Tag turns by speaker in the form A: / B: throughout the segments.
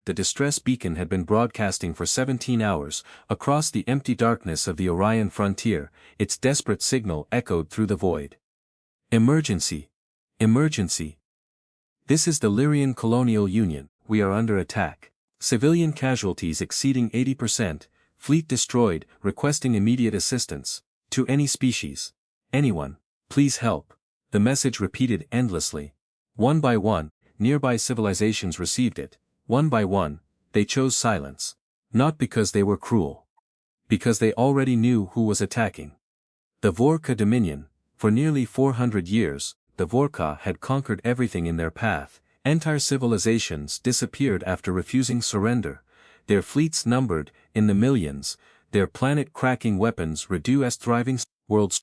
A: the distress beacon had been broadcasting for 17 hours, across the empty darkness of the Orion frontier, its desperate signal echoed through the void. Emergency! Emergency! This is the Lyrian Colonial Union, we are under attack. Civilian casualties exceeding 80%, fleet destroyed, requesting immediate assistance. To any species. Anyone, please help. The message repeated endlessly. One by one, nearby civilizations received it. One by one, they chose silence. Not because they were cruel. Because they already knew who was attacking. The Vor'Ka Dominion. For nearly 400 years, the Vor'Ka had conquered everything in their path. Entire civilizations disappeared after refusing surrender. Their fleets numbered, in the millions, their planet-cracking weapons reduced thriving worlds.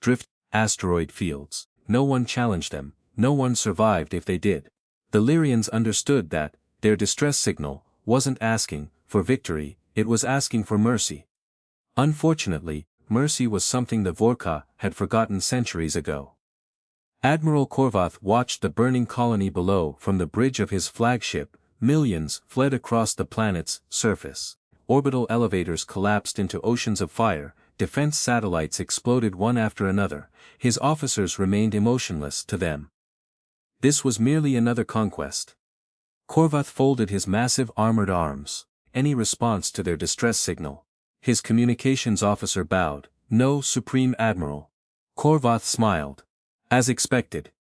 A: Drift, asteroid fields. No one challenged them, no one survived if they did. The Lyrians understood that, their distress signal, wasn't asking for victory, it was asking for mercy. Unfortunately, mercy was something the Vor'Ka had forgotten centuries ago. Admiral Korvath watched the burning colony below from the bridge of his flagship. Millions fled across the planet's surface. Orbital elevators collapsed into oceans of fire, defense satellites exploded one after another, his officers remained emotionless to them. This was merely another conquest. Korvath folded his massive armored arms. Any response to their distress signal? His communications officer bowed. No, Supreme Admiral. Korvath smiled. As expected.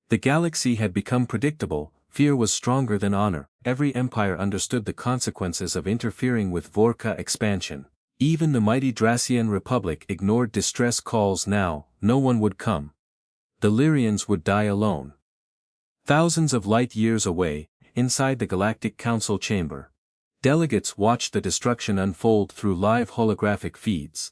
A: The galaxy had become predictable, fear was stronger than honor. Every empire understood the consequences of interfering with Vor'Ka expansion. Even the mighty Dracian Republic ignored distress calls now, no one would come. The Lyrians would die alone. Thousands of light years away, inside the Galactic Council chamber. Delegates watched the destruction unfold through live holographic feeds.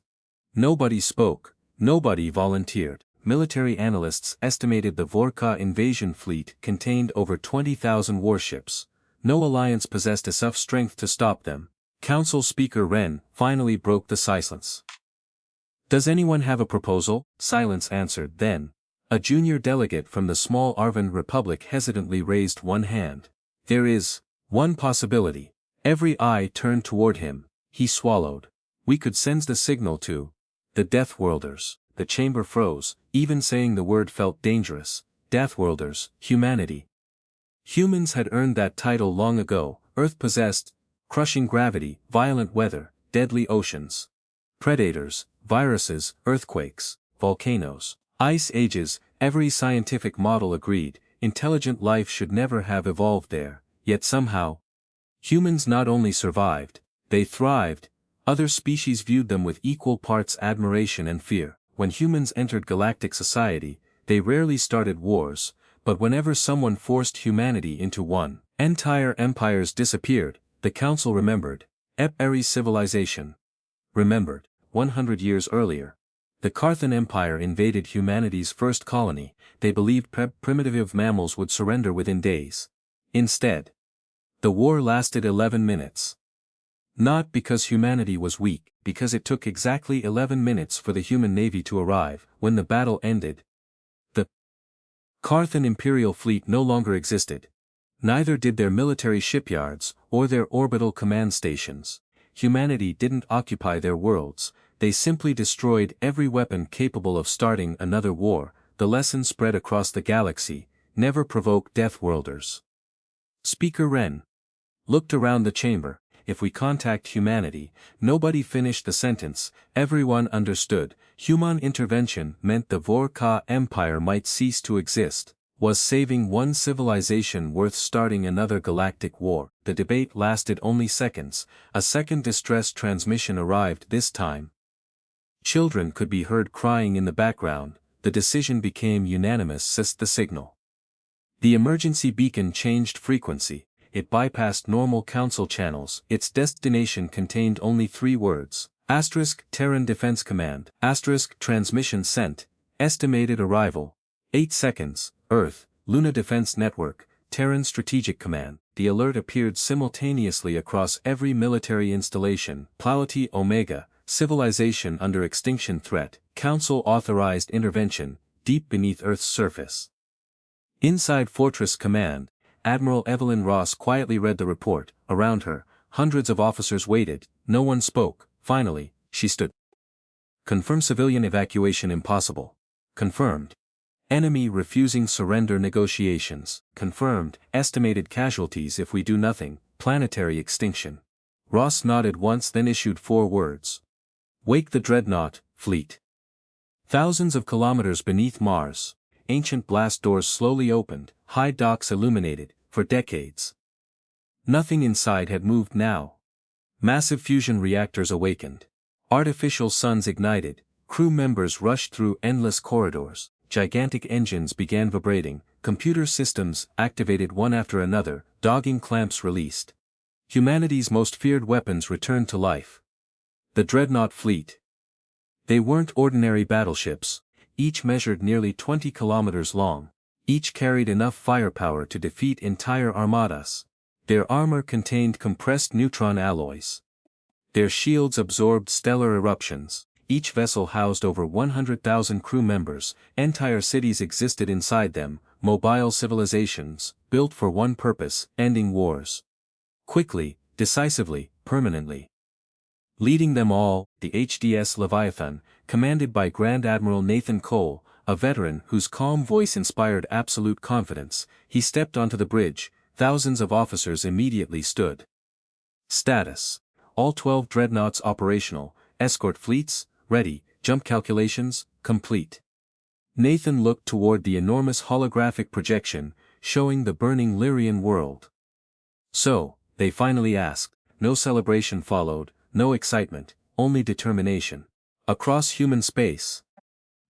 A: Nobody spoke, nobody volunteered. Military analysts estimated the Vor'Ka invasion fleet contained over 20,000 warships. No alliance possessed enough strength to stop them. Council Speaker Wren finally broke the silence. Does anyone have a proposal? Silence answered then. A junior delegate from the small Arvan Republic hesitantly raised one hand. There is one possibility. Every eye turned toward him. He swallowed. We could send the signal to the Deathworlders. The chamber froze, even saying the word felt dangerous. Deathworlders, humanity. Humans had earned that title long ago, Earth-possessed, crushing gravity, violent weather, deadly oceans. Predators, viruses, earthquakes, volcanoes, ice ages, every scientific model agreed, intelligent life should never have evolved there, yet somehow. Humans not only survived, they thrived. Other species viewed them with equal parts admiration and fear. When humans entered galactic society, they rarely started wars, but whenever someone forced humanity into one, entire empires disappeared. The Council remembered. Ep-Aries civilization. Remembered, 100 years earlier. The Carthan Empire invaded humanity's first colony. They believed primitive mammals would surrender within days. Instead, the war lasted 11 minutes. Not because humanity was weak, because it took exactly 11 minutes for the human navy to arrive. When the battle ended, the Carthan Imperial fleet no longer existed. Neither did their military shipyards, or their orbital command stations. Humanity didn't occupy their worlds, they simply destroyed every weapon capable of starting another war. The lesson spread across the galaxy: never provoke Deathworlders. Speaker Wren looked around the chamber. If we contact humanity, nobody finished the sentence, everyone understood. Human intervention meant the Vor'Ka Empire might cease to exist. Was saving one civilization worth starting another galactic war? The debate lasted only seconds. A second distress transmission arrived this time. Children could be heard crying in the background. The decision became unanimous. Ceased the signal. The emergency beacon changed frequency. It bypassed normal council channels. Its destination contained only 3 words. Terran Defense Command. Transmission sent. Estimated arrival. 8 seconds. Earth, Luna Defense Network, Terran Strategic Command. The alert appeared simultaneously across every military installation. Planetary Omega, civilization under extinction threat. Council authorized intervention, deep beneath Earth's surface. Inside Fortress Command, Admiral Evelyn Ross quietly read the report. Around her, hundreds of officers waited, no one spoke. Finally, she stood. Confirm civilian evacuation impossible. Confirmed. Enemy refusing surrender negotiations. Confirmed. Estimated casualties if we do nothing. Planetary extinction. Ross nodded once then issued 4 words. Wake the Dreadnought Fleet. Thousands of kilometers beneath Mars, ancient blast doors slowly opened, high docks illuminated. For decades, nothing inside had moved. Now, massive fusion reactors awakened. Artificial suns ignited, crew members rushed through endless corridors, gigantic engines began vibrating, computer systems activated one after another, dogging clamps released. Humanity's most feared weapons returned to life. The Dreadnought Fleet. They weren't ordinary battleships, each measured nearly 20 kilometers long, each carried enough firepower to defeat entire armadas. Their armor contained compressed neutron alloys. Their shields absorbed stellar eruptions. Each vessel housed over 100,000 crew members. Entire cities existed inside them, mobile civilizations, built for one purpose: ending wars. Quickly, decisively, permanently. Leading them all, the HDS Leviathan, commanded by Grand Admiral Nathan Cole, a veteran whose calm voice inspired absolute confidence. He stepped onto the bridge. Thousands of officers immediately stood. Status: all 12 dreadnoughts operational, escort fleets ready, jump calculations complete. Nathan looked toward the enormous holographic projection, showing the burning Lyrian world. So, they finally asked. No celebration followed, no excitement, only determination. Across human space,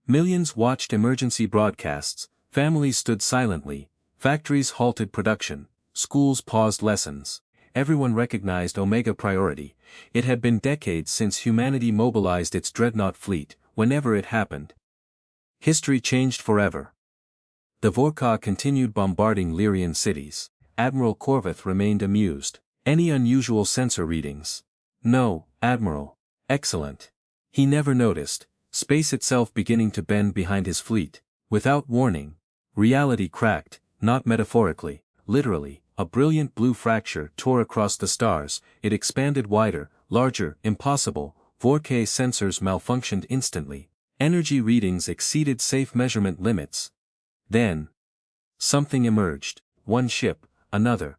A: millions watched emergency broadcasts, families stood silently, factories halted production, schools paused lessons. Everyone recognized Omega priority. It had been decades since humanity mobilized its dreadnought fleet. Whenever it happened, history changed forever. The Vor'Ka continued bombarding Lyrian cities. Admiral Corveth remained amused. Any unusual sensor readings? No, Admiral. Excellent. He never noticed, space itself beginning to bend behind his fleet. Without warning, reality cracked, not metaphorically, literally. A brilliant blue fracture tore across the stars. It expanded wider, larger, impossible. Vor'Ka sensors malfunctioned instantly. Energy readings exceeded safe measurement limits. Then, something emerged. One ship, another.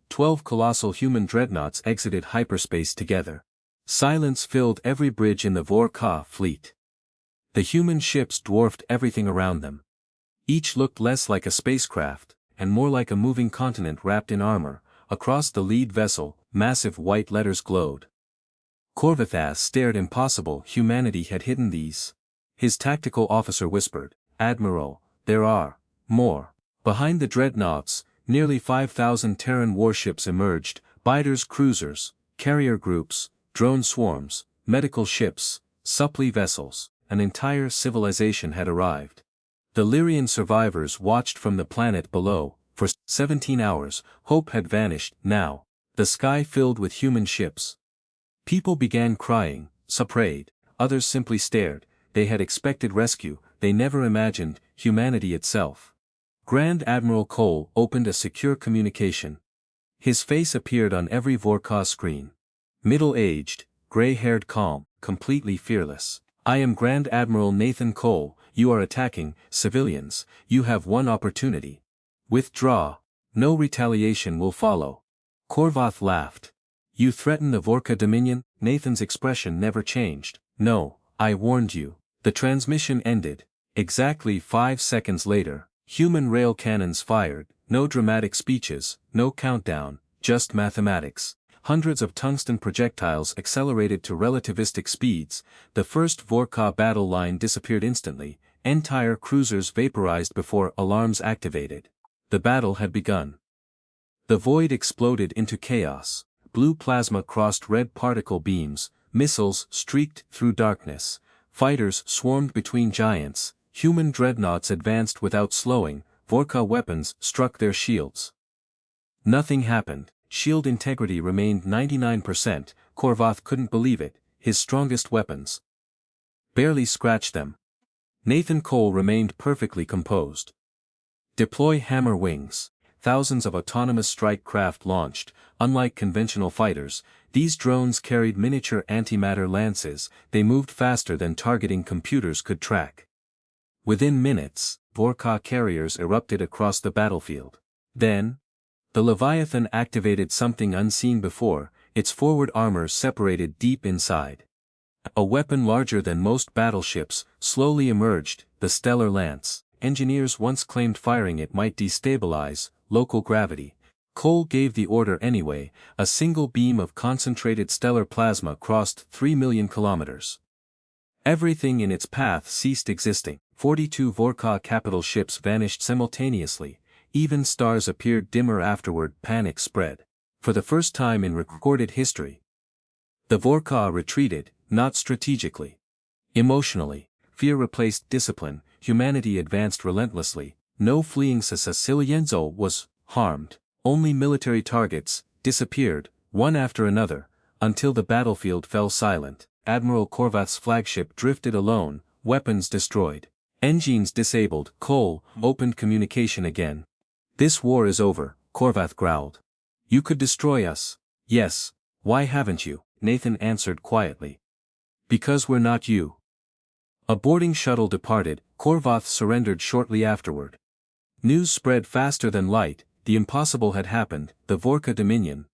A: 12 colossal human dreadnoughts exited hyperspace together. Silence filled every bridge in the Vor'Ka fleet. The human ships dwarfed everything around them. Each looked less like a spacecraft, and more like a moving continent wrapped in armor. Across the lead vessel, massive white letters glowed. Corveth stared. Impossible. Humanity had hidden these. His tactical officer whispered, "Admiral, there are more." Behind the dreadnoughts, nearly 5,000 Terran warships emerged, biters, cruisers, carrier groups, drone swarms, medical ships, supply vessels. An entire civilization had arrived. The Lyrian survivors watched from the planet below. For 17 hours, hope had vanished. Now, the sky filled with human ships. People began crying, some prayed, others simply stared. They had expected rescue, they never imagined humanity itself. Grand Admiral Cole opened a secure communication. His face appeared on every Vor'Ka screen. Middle-aged, gray-haired, calm, completely fearless. "I am Grand Admiral Nathan Cole. You are attacking civilians. You have one opportunity. Withdraw. No retaliation will follow." Corveth laughed. "You threaten the Vor'Ka Dominion?" Nathan's expression never changed. "No, I warned you." The transmission ended. Exactly 5 seconds later, human rail cannons fired. No dramatic speeches, no countdown, just mathematics. Hundreds of tungsten projectiles accelerated to relativistic speeds. The first Vor'Ka battle line disappeared instantly. Entire cruisers vaporized before alarms activated. The battle had begun. The void exploded into chaos. Blue plasma crossed red particle beams. Missiles streaked through darkness. Fighters swarmed between giants. Human dreadnoughts advanced without slowing. Vor'Ka weapons struck their shields. Nothing happened. Shield integrity remained 99%. Corveth couldn't believe it. His strongest weapons barely scratched them. Nathan Cole remained perfectly composed. "Deploy hammer wings." thousands of autonomous strike craft launched. Unlike conventional fighters, these drones carried miniature antimatter lances. They moved faster than targeting computers could track. Within minutes, Vor'Ka carriers erupted across the battlefield. Then, the Leviathan activated something unseen before. Its forward armor separated deep inside. A weapon larger than most battleships slowly emerged, the Stellar Lance. Engineers once claimed firing it might destabilize local gravity. Cole gave the order anyway. A single beam of concentrated stellar plasma crossed 3 million kilometers. Everything in its path ceased existing. 42 Vor'Ka capital ships vanished simultaneously. Even stars appeared dimmer afterward. Panic spread. For the first time in recorded history, the Vor'Ka retreated, not strategically. Emotionally, fear replaced discipline. Humanity advanced relentlessly. No fleeing Sicilienzo was harmed. Only military targets disappeared, one after another, until the battlefield fell silent. Admiral Korvath's flagship drifted alone, weapons destroyed. Engines disabled. Cole opened communication again. "This war is over," Korvath growled. "You could destroy us." "Yes, why haven't you?" Nathan answered quietly. "Because we're not you." A boarding shuttle departed. Korvath surrendered shortly afterward. News spread faster than light. The impossible had happened. The Vor'Ka Dominion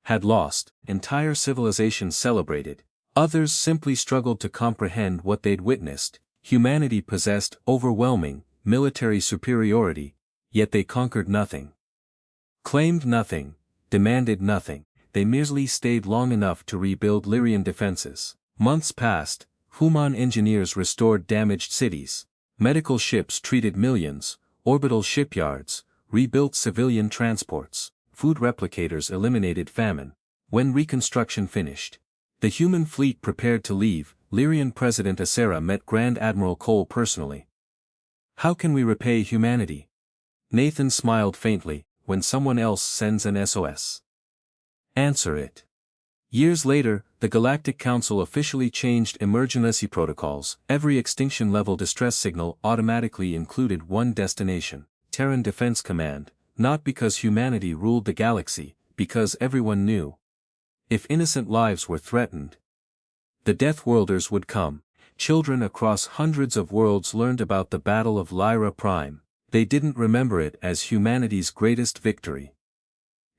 A: had lost. Entire civilizations celebrated. Others simply struggled to comprehend what they'd witnessed. Humanity possessed overwhelming military superiority, yet they conquered nothing. Claimed nothing, demanded nothing. They merely stayed long enough to rebuild Lyrian defenses. Months passed. Human engineers restored damaged cities. Medical ships treated millions. Orbital shipyards rebuilt civilian transports. Food replicators eliminated famine. When reconstruction finished, the human fleet prepared to leave. Lyrian President Asera met Grand Admiral Cole personally. "How can we repay humanity?" Nathan smiled faintly. "When someone else sends an SOS. Answer it." Years later, the Galactic Council officially changed emergency protocols. Every extinction-level distress signal automatically included one destination: Terran Defense Command, not because humanity ruled the galaxy, because everyone knew. If innocent lives were threatened, the Deathworlders would come. Children across hundreds of worlds learned about the Battle of Lyra Prime. They didn't remember it as humanity's greatest victory.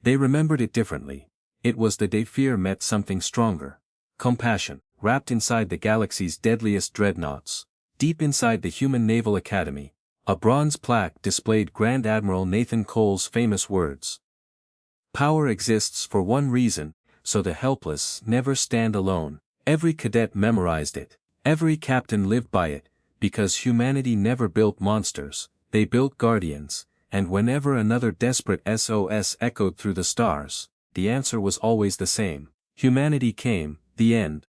A: They remembered it differently. It was the day fear met something stronger. Compassion, wrapped inside the galaxy's deadliest dreadnoughts. Deep inside the human naval academy, a bronze plaque displayed Grand Admiral Nathan Cole's famous words. "Power exists for one reason, so the helpless never stand alone." Every cadet memorized it. Every captain lived by it, because humanity never built monsters, they built guardians, and whenever another desperate SOS echoed through the stars, the answer was always the same. Humanity came, the end.